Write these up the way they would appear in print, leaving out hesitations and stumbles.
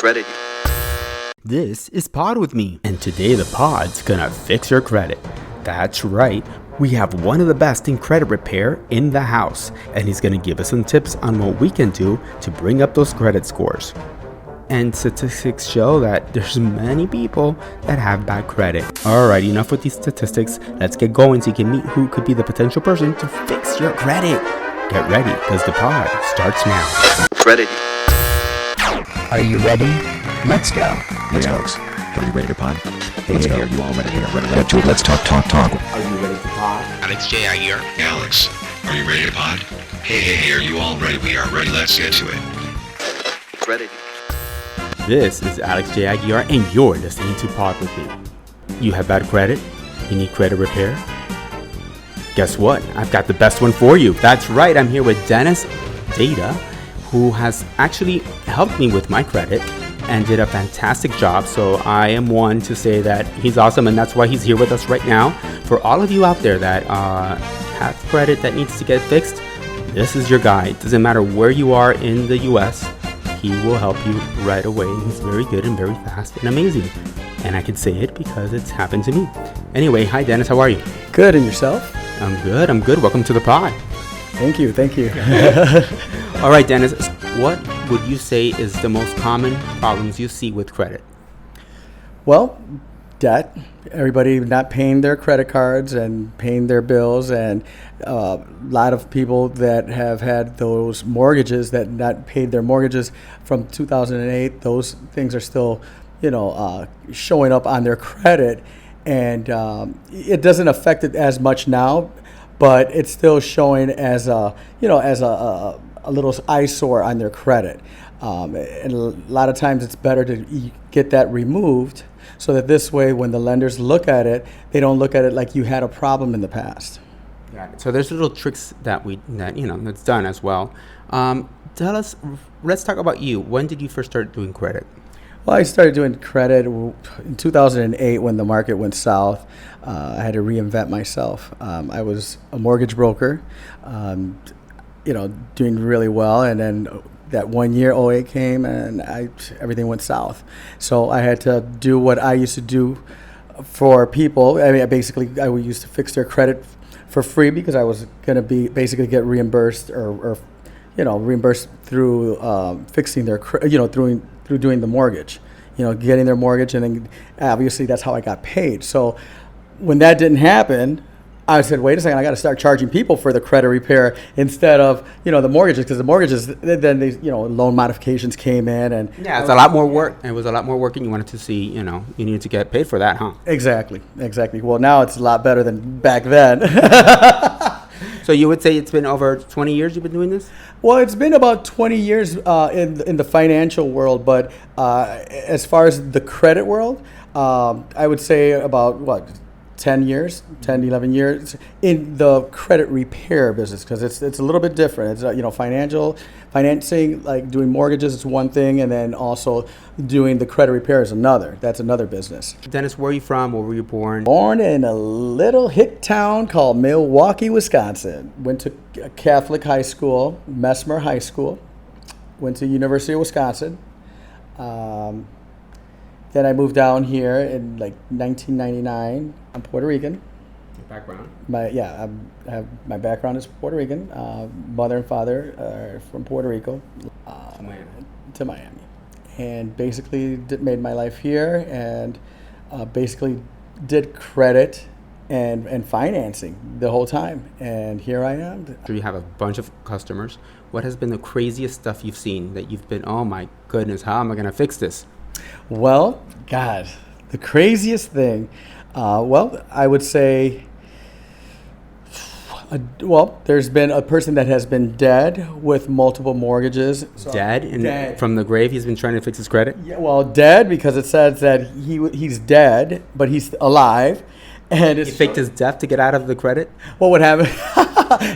Credit. This is Pod with me, and today the Pod's gonna fix your credit. That's right, we have one of the best in credit repair in the house, and he's gonna give us some tips on what we can do to bring up those credit scores. And statistics show that there's many people that have bad credit. Alright, enough with these statistics. Let's get going so you can meet who could be the potential person to fix your credit. Get ready, because the Pod starts now. Credit. Are you ready? Let's go. Let's go. Are you ready to pod? Let's go. Are you all ready? Let's talk. Are you ready to pod? Alex J. Aguirre. Alex, are you ready to pod? Hey, are you all ready? We are ready. Let's get to it. Credit. This is Alex J. Aguirre, and you're listening to Pod with me. You have bad credit? You need credit repair? Guess what? I've got the best one for you. That's right, I'm here with Dennis Data, who has actually helped me with my credit and did a fantastic job. So I am one to say that he's awesome, and that's why he's here with us right now. For all of you out there that have credit that needs to get fixed, this is your guy. It doesn't matter where you are in the US, he will help you right away. He's very good and very fast and amazing. And I can say it because it's happened to me. Anyway, hi Dennis, how are you? Good, and yourself? I'm good. Welcome to the pod. Thank you. All right, Dennis, what would you say is the most common problems you see with credit? Well, debt. Everybody not paying their credit cards and paying their bills, and a lot of people that have had those mortgages that not paid their mortgages from 2008. Those things are still, showing up on their credit, and it doesn't affect it as much now, but it's still showing as a little eyesore on their credit. And a lot of times it's better to get that removed so that this way when the lenders look at it, they don't look at it like you had a problem in the past. Got it. So there's little tricks that's done as well. Let's talk about you. When did you first start doing credit? Well, I started doing credit in 2008 when the market went south. I had to reinvent myself. I was a mortgage broker, doing really well, and then that 1 year '08 came and everything went south. So I had to do what I used to do for people. I mean, I used to fix their credit for free because I was going to be basically get reimbursed or reimbursed through fixing their through doing the mortgage, getting their mortgage, and then obviously that's how I got paid. So when that didn't happen, I said, wait a second, I got to start charging people for the credit repair instead of, the mortgages, because the mortgages, then they, loan modifications came in, and it's a lot more work. It was a lot more work, and you wanted to see, you needed to get paid for that, huh? Exactly. Well, now it's a lot better than back then. So you would say it's been over 20 years you've been doing this? Well, it's been about 20 years in the financial world, but as far as the credit world, I would say about 10 years, 10, 11 years in the credit repair business, because it's a little bit different. It's, financing, like doing mortgages is one thing, and then also doing the credit repair is another. That's another business. Dennis, where are you from? Where were you born? Born in a little hick town called Milwaukee, Wisconsin. Went to Catholic high school, Messmer High School. Went to University of Wisconsin. Then I moved down here in 1999. I'm Puerto Rican. Your background? My background is Puerto Rican. Mother and father are from Puerto Rico. To Miami. And basically made my life here, and basically did credit and financing the whole time. And here I am. You have a bunch of customers. What has been the craziest stuff you've seen that you've been, oh my goodness, how am I going to fix this? Well, God, the craziest thing, I would say, there's been a person that has been dead with multiple mortgages. Dead? From the grave, he's been trying to fix his credit? Yeah, well, dead because it says that he's dead, but he's alive. And he faked his death to get out of the credit? What would happen?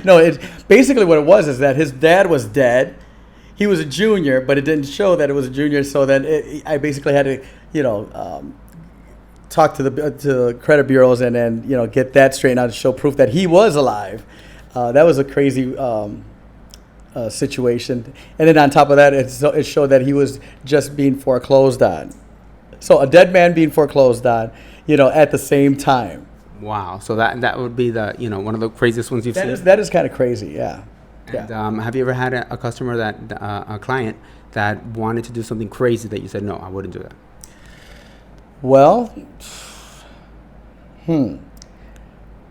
No, basically what it was is that his dad was dead. He was a junior, but it didn't show that it was a junior. So then I basically had to, talk to the credit bureaus and then get that straightened out to show proof that he was alive. That was a crazy situation, and then on top of that, it showed that he was just being foreclosed on. So a dead man being foreclosed on, at the same time. Wow. So that would be the one of the craziest ones you've seen. That is kind of crazy. Yeah. And have you ever had a customer a client that wanted to do something crazy that you said, no, I wouldn't do that? Well,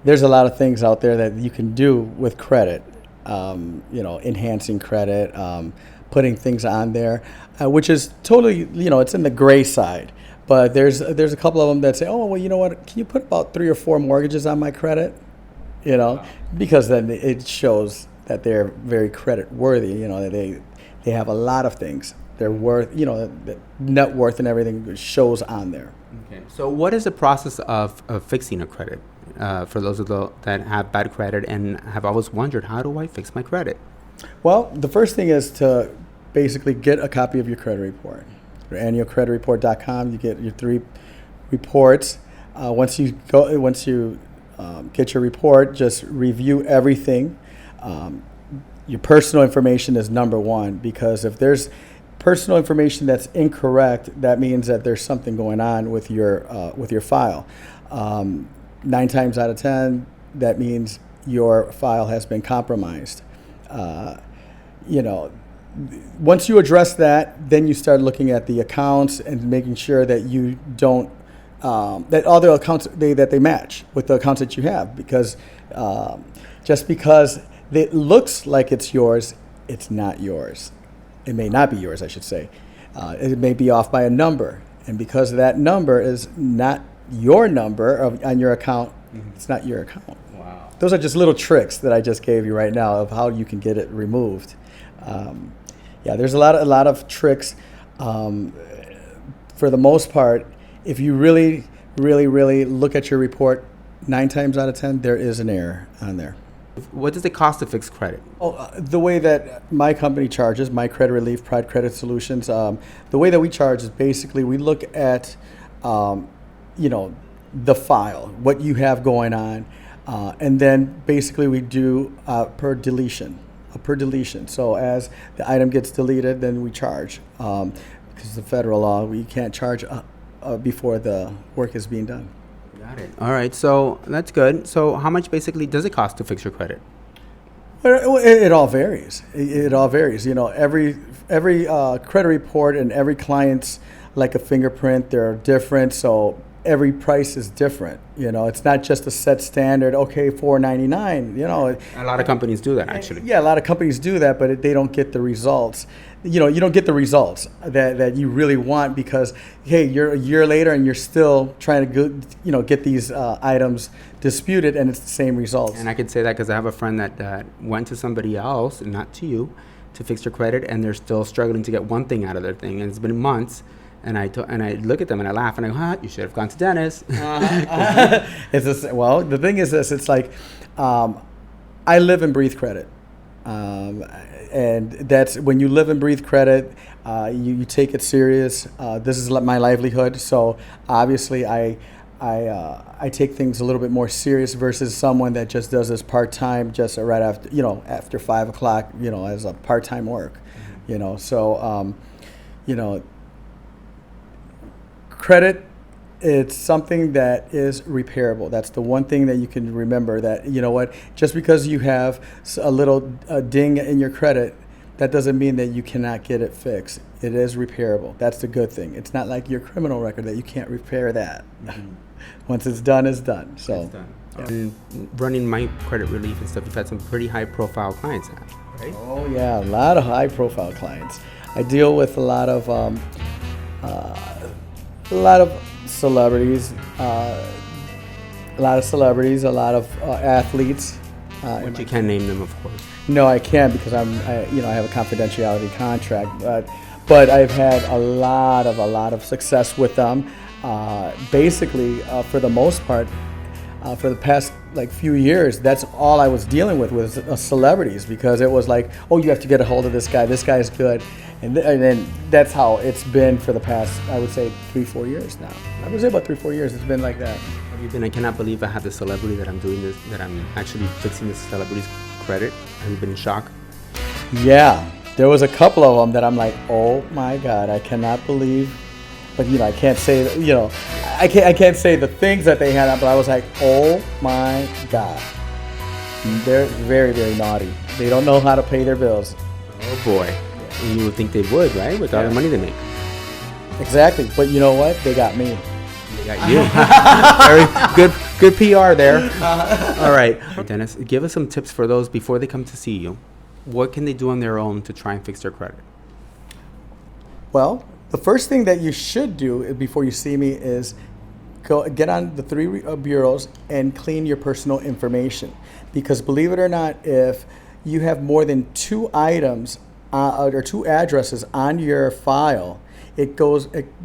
there's a lot of things out there that you can do with credit. Enhancing credit, putting things on there, which is totally, it's in the gray side. But there's a couple of them that say, oh, well, you know what? Can you put about 3 or 4 mortgages on my credit? Because then it shows that they're very credit worthy. That they have a lot of things. Their worth, the net worth and everything shows on there. Okay. So what is the process of fixing a credit for those that have bad credit and have always wondered, how do I fix my credit? Well, the first thing is to basically get a copy of your credit report. Annualcreditreport.com. You get your 3 reports. Once you get your report, just review everything. Your personal information is number one, because if there's personal information that's incorrect, that means that there's something going on with your file. 9 times out of 10, that means your file has been compromised. Once you address that, then you start looking at the accounts and making sure that you don't that all the accounts that they match with the accounts that you have, because just because it looks like it's yours, it's not yours. It may not be yours, I should say. It may be off by a number, and because that number is not your number on your account, it's not your account. Wow. Those are just little tricks that I just gave you right now of how you can get it removed. There's a lot of tricks. For the most part, if you really, really, really look at your report, 9 times out of 10, there is an error on there. What does it cost to fix credit? The way that my company charges, My Credit Relief, Pride Credit Solutions, the way that we charge is basically we look at, the file, what you have going on, and then basically we do per deletion. So as the item gets deleted, then we charge. Because the federal law, we can't charge before the work is being done. Got it. All right, so that's good. So how much basically does it cost to fix your credit? It all varies. It all varies. Every credit report and every client's like a fingerprint. They're different, so every price is different. It's not just a set standard. Okay, $4.99. A lot of companies do that, actually. Yeah, a lot of companies do that, but they don't get the results. You don't get the results that you really want, because hey, you're a year later and you're still trying to get these items disputed, and it's the same results. And I can say that because I have a friend that went to somebody else, and not to you, to fix their credit, and they're still struggling to get one thing out of their thing, and it's been months. And I look at them and I laugh and I go, you should have gone to Dennis. Well, the thing is this, it's like, I live and breathe credit. And that's when you live and breathe credit, you take it serious. This is my livelihood. So obviously I take things a little bit more serious versus someone that just does this part-time, just right after, after 5 o'clock, as a part-time work, so, credit, it's something that is repairable. That's the one thing that you can remember, that, just because you have a little ding in your credit, that doesn't mean that you cannot get it fixed. It is repairable. That's the good thing. It's not like your criminal record that you can't repair that. Once it's done, it's done. So, it's done. Yeah. And running My Credit Relief and stuff, you've had some pretty high-profile clients now, right? Oh, yeah, a lot of high-profile clients. I deal with a lot of celebrities, a lot of athletes. But you can't name them, of course. No, I can't, because I have a confidentiality contract. But I've had a lot of success with them. Basically, for the most part, for the past few years, that's all I was dealing with was celebrities, because it was like, oh, you have to get a hold of this guy. This guy's good. And then that's how it's been for the past, I would say, 3-4 years now. I would say about 3-4 years it's been like that. Have you been, I cannot believe I have this celebrity that I'm doing this, that I'm actually fixing this celebrity's credit. Have you been in shock? Yeah, there was a couple of them that I'm like, oh my God, I cannot believe. But I can't say, I can't say the things that they had, but I was like, oh my God. They're very, very naughty. They don't know how to pay their bills. Oh boy. And you would think they would, right? With all the money they make. Exactly. But you know what? They got me. They got you. Very good PR there. All right. Dennis, give us some tips for those before they come to see you. What can they do on their own to try and fix their credit? Well, the first thing that you should do before you see me is get on the 3 bureaus and clean your personal information. Because believe it or not, if you have more than 2 items or 2 addresses on your file, it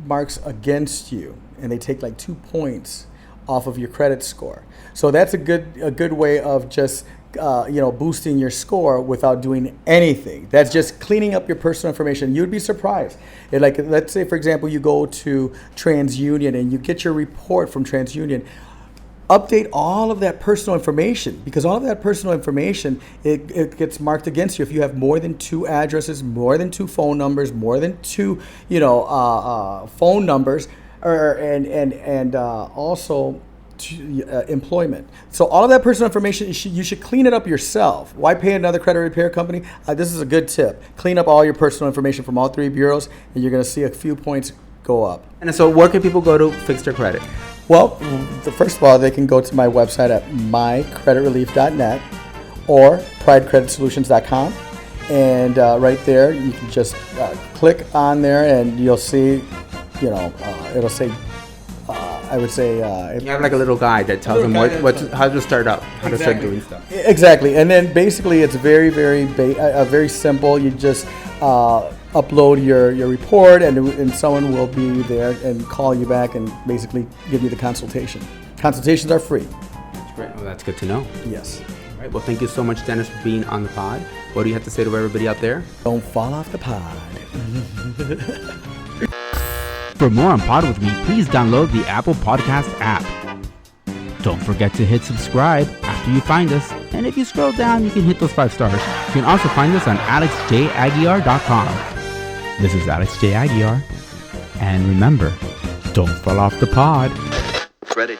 marks against you, and they take like 2 points off of your credit score. So that's a good way of just boosting your score without doing anything. That's just cleaning up your personal information. You'd be surprised. Let's say, for example, you go to TransUnion and you get your report from TransUnion. Update all of that personal information, because all of that personal information, it gets marked against you if you have more than 2 addresses, more than 2 phone numbers, more than 2 phone numbers, and also employment. So all of that personal information, you should clean it up yourself. Why pay another credit repair company? This is a good tip. Clean up all your personal information from all 3 bureaus, and you're going to see a few points go up. And so where can people go to fix their credit? Well, first of all, they can go to my website at mycreditrelief.net or pridecreditsolutions.com. And right there, you can just click on there and you'll see, it'll say, I would say... you have like a little guide that tells them how to start up, how to start doing stuff. Exactly. And then basically it's very, very simple. You just upload your report and someone will be there and call you back and basically give you the consultation. Consultations are free. That's great. Well, that's good to know. Yes. All right. Well, thank you so much, Dennis, for being on the pod. What do you have to say to everybody out there? Don't fall off the pod. For more on Pod With Me, please download the Apple Podcast app. Don't forget to hit subscribe after you find us. And if you scroll down, you can hit those 5 stars. You can also find us on alexjaguiar.com. This is Alex J. Aguiar. And remember, don't fall off the pod. Credit